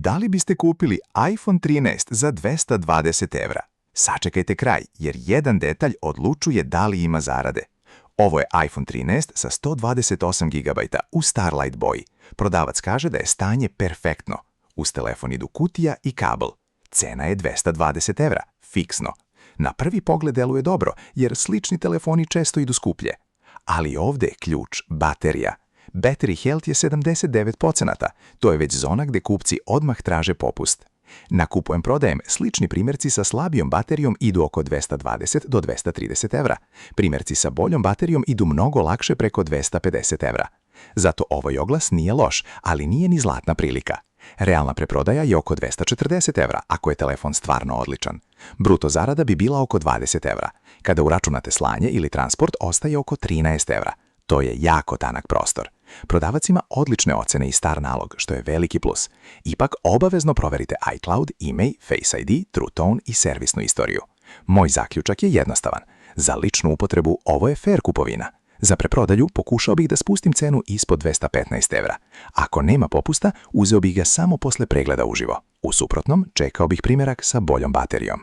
Da li biste kupili iPhone 13 za 220 €? Sačekajte kraj, jer jedan detalj odlučuje da li ima zarade. Ovo je iPhone 13 sa 128 GB u Starlight boji. Prodavac kaže da je stanje perfektno. Uz telefon idu kutija i kabel. Cena je 220 €, fiksno. Na prvi pogled deluje dobro, jer slični telefoni često idu skuplje. Ali ovdje je ključ, baterija. Battery health je 79%, to je već zona gdje kupci odmah traže popust. Na Kupujem-prodajem slični primjerci sa slabijom baterijom idu oko 220 do 230 €. Primjerci sa boljom baterijom idu mnogo lakše preko 250 €. Zato ovaj oglas nije loš, ali nije ni zlatna prilika. Realna preprodaja je oko 240 € ako je telefon stvarno odličan. Bruto zarada bi bila oko 20 €. Kada uračunate slanje ili transport, ostaje oko 13 €. To je jako tanak prostor. Prodavac ima odlične ocene i star nalog, što je veliki plus. Ipak obavezno proverite iCloud, e-mail, Face ID, True Tone i servisnu istoriju. Moj zaključak je jednostavan. Za ličnu upotrebu ovo je fair kupovina. Za preprodaju pokušao bih da spustim cenu ispod 215 €. Ako nema popusta, uzeo bih ga samo posle pregleda uživo. U suprotnom, čekao bih primjerak sa boljom baterijom.